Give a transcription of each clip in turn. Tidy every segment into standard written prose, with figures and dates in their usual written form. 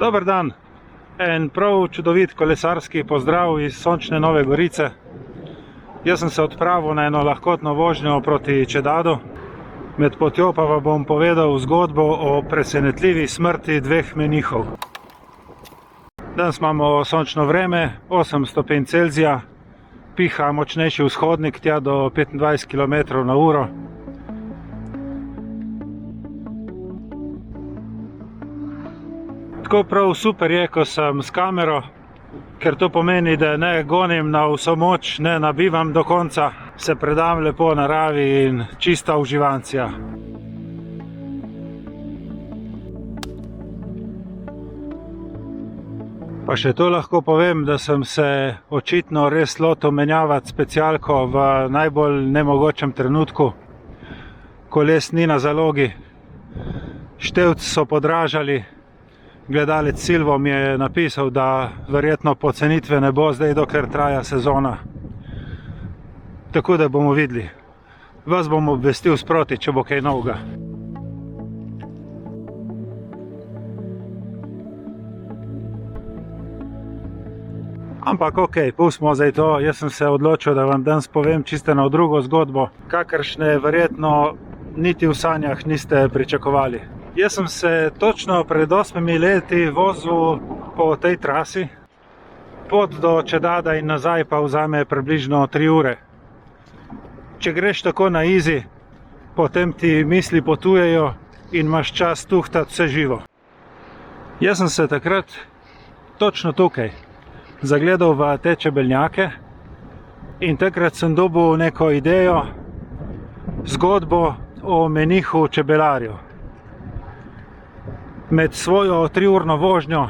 Dober dan, en prav čudovit kolesarski pozdrav iz sončne Nove Gorice. Jaz sem se odpravil na eno lahkotno vožnjo proti Čedadu. Med potjo pa vam bom povedal zgodbo o presenetljivi smrti dveh menihov. Danes imamo sončno vreme, 8 stopinj Celzija, piha močnejši vzhodnik tja do 25 km/h. Tako prav super je, ko sem s kamero, ker to pomeni, da ne gonim na vso moč, ne nabivam do konca, se predam lepo naravi in čista uživancija. Pa še to lahko povem, da sem se očitno res lotil menjavati specialko v najbolj nemogočem trenutku. Koles ni na zalogi, števci so podražali. Gledalec Silvo mi je napisal, da verjetno pocenitve ne bo zdaj, dokler traja sezona. Tako da bomo videli. Vas bom obvestil sproti, če bo kaj novega. Ampak okej, pustimo zdaj to. Jaz sem se odločil, da vam danes povem čisto na drugo zgodbo, kakršne verjetno niti v sanjah niste pričakovali. Jaz sem se točno pred 8 leti vozil po tej trasi. Pot do Čedada in nazaj pa vzame približno 3 ure. Če greš tako na easy, potem ti misli potujejo in imaš čas tuhtati vse živo. Jaz sem se takrat točno tukaj zagledal v te čebeljake in takrat sem dobil neko idejo, zgodbo o menihu čebelarju. Med svojo 3-urno vožnjo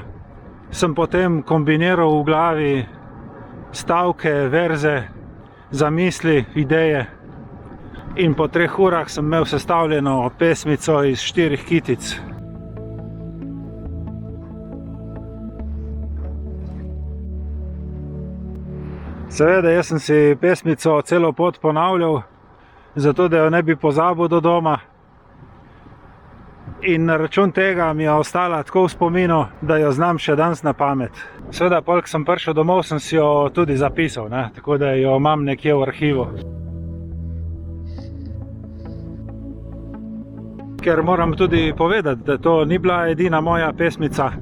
sem potem kombiniral v glavi stavke, verze, zamisli, ideje in po 3 urah sem imel sestavljeno pesmico iz 4 kitic. Seveda, jaz sem si pesmico celo pot ponavljal, zato da jo ne bi pozabil do doma. In na račun tega mi je ostala tako v spominu, da jo znam še danes na pamet. Seveda, ko sem prišel domov, sem si jo tudi zapisal, tako da jo imam nekje v arhivu. Ker moram tudi povedati, da to ni bila edina moja pesmica,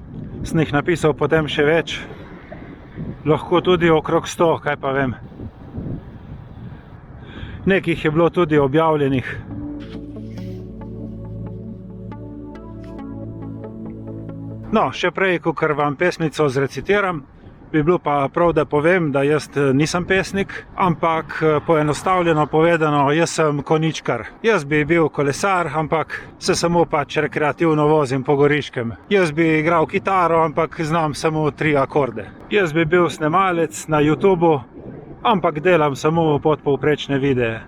sem jih napisal potem še več. Lahko tudi okrog 100, kaj pa vem. Nekih je bilo tudi objavljenih. No, še prej, kakor vam pesmico zrecitiram, bi bilo pa prav, da povem, da jaz nisem pesnik, ampak poenostavljeno povedano, jaz sem konjičkar. Jaz bi bil kolesar, ampak se samo pač rekreativno vozim po Goriškem. Jaz bi igral kitaro, ampak znam samo 3 akorde. Jaz bi bil snemalec na YouTubeu, ampak delam samo podpovprečne videe.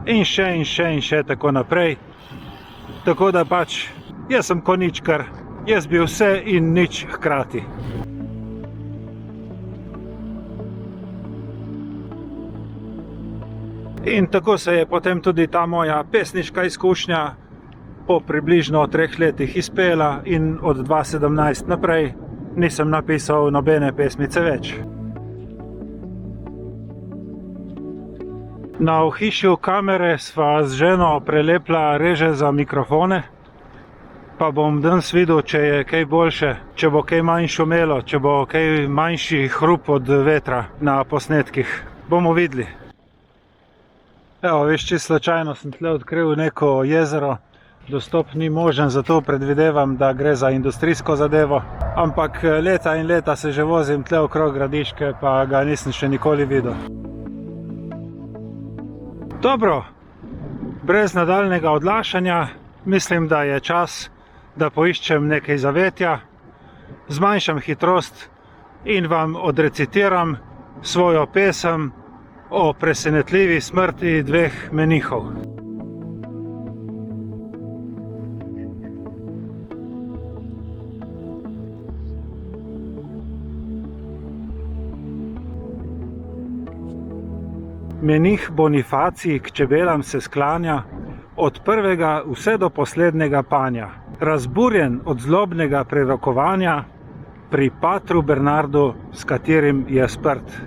In še tako naprej. Tako da pač, jaz sem konjičkar. Jaz bi vse in nič hkrati. In tako se je potem tudi ta moja pesniška izkušnja po približno 3 letih izpela in od 2017 naprej nisem napisal nobene pesmice več. Na ohišju kamere sva z ženo prelepla reže za mikrofone, pa bom danes videl, če je kaj boljše, če bo kaj manj šumelo, če bo kaj manjši hrup od vetra na posnetkih. Bomo videli. Evo, veš, čisto slučajno sem tle odkril neko jezero. Dostop ni možen, zato predvidevam, da gre za industrijsko zadevo. Ampak leta in leta se že vozim tle okrog Gradiške, pa ga nisem še nikoli videl. Dobro, brez nadaljnega odlašanja, mislim, da je čas, da poiščem nekaj zavetja, zmanjšam hitrost in vam odrecitiram svojo pesem o presenetljivi smrti dveh menihov. Menih Bonifacij k čebelam se sklanja, od prvega vse do poslednjega panja. Razburjen od zlobnega prerokovanja, pri patru Bernardu, s katerim je sprt.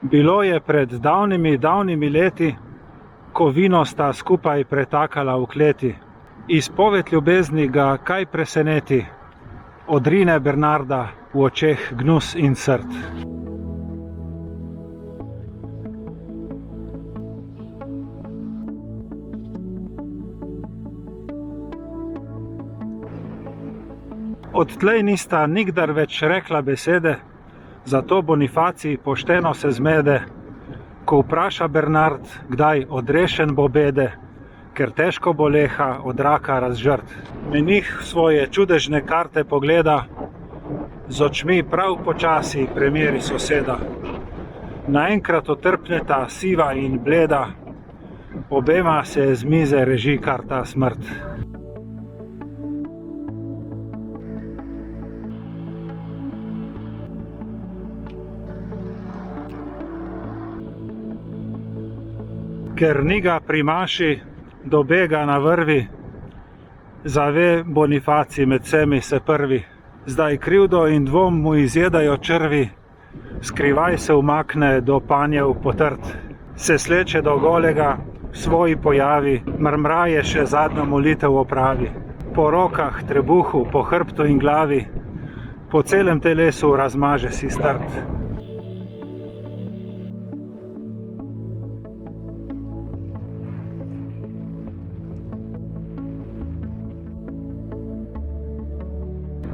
Bilo je pred davnimi leti, ko vino sta skupaj pretakala v kleti. Izpoved ljubezni ga kaj preseneti, odrine Bernarda v očeh gnus in srd. Odtlej nista nikdar več rekla besede, zato Bonifacij pošteno se zmede, ko vpraša Bernard, kdaj odrešen bo bede, ker težko bo Leha od raka razžrt. Menih svoje čudežne karte pogleda, z očmi prav počasi premeri soseda. Naenkrat otrpneta siva in bleda, obema se z mize reži kar ta smrt. Ker ni ga pri maši, do bega na vrvi, zave Bonifacij med vsemi se prvi. Zdaj krivdo in dvom mu izjedajo črvi, skrivaj se umakne do panjev potrt. Se sleče do golega, svoji pojavi, mrmraje še zadnjo molitev opravi. Po rokah, trebuhu, po hrbtu in glavi, po celem telesu razmaže si strt.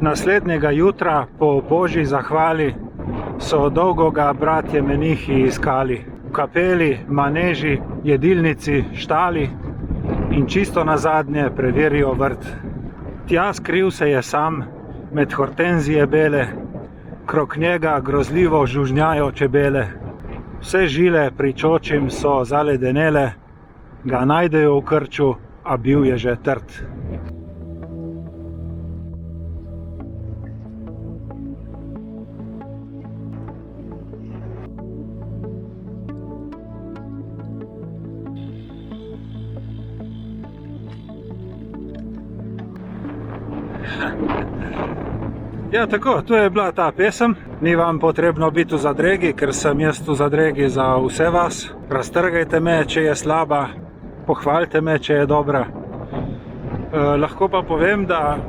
Naslednjega jutra po božji zahvali so dolgo ga bratje menihi iskali. V kapeli, maneži, jedilnici, štali in čisto nazadnje preverijo vrt. Tja skril se je sam med hortenzije bele, krog njega grozljivo žužnjajo čebele. Vse žile pričočim so zaledenele, ga najdejo v krču, a bil je že trd. Ja, tako, to je bila ta pesem. Ni vam potrebno biti v zadregi, ker sem jaz v zadregi za vse vas. Raztrgajte me, če je slaba, pohvalite me, če je dobra. Lahko pa povem, da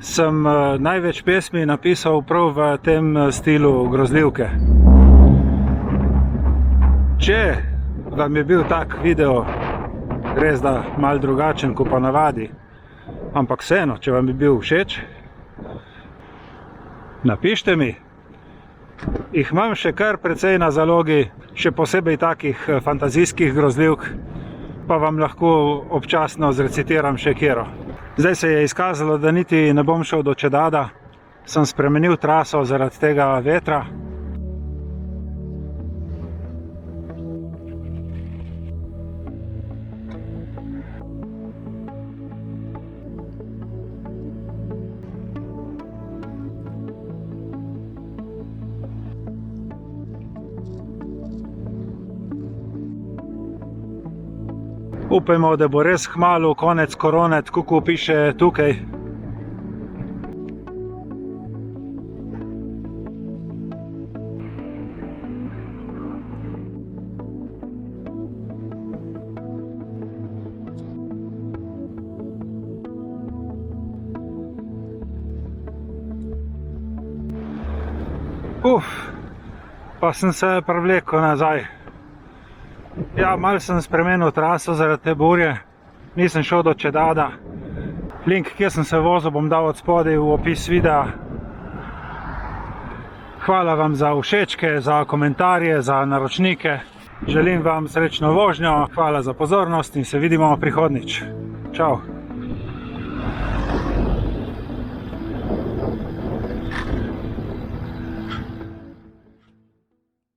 sem največ pesmi napisal prav v tem stilu grozljivke. Če vam je bil tak video res da malo drugačen, kot pa navadi, ampak vseeno, če vam je bil všeč, napište mi. Jih imam še kar precej na zalogi, še posebej takih fantazijskih grozljivk, pa vam lahko občasno zrecitiram še kjero. Zdaj se je izkazalo, da niti ne bom šel do Čedada, sem spremenil traso zaradi tega vetra. Upajmo, da bo res kmalu konec korone, tako kot piše tukaj. Pa sem se privlekel nazaj. Ja, malo sem spremenil traso zaradi te burje, nisem šel do Čedada. Link, kjer sem se vozil, bom dal od spodaj v opis videa. Hvala vam za všečke, za komentarje, za naročnike. Želim vam srečno vožnjo, hvala za pozornost in se vidimo prihodnjič. Čau!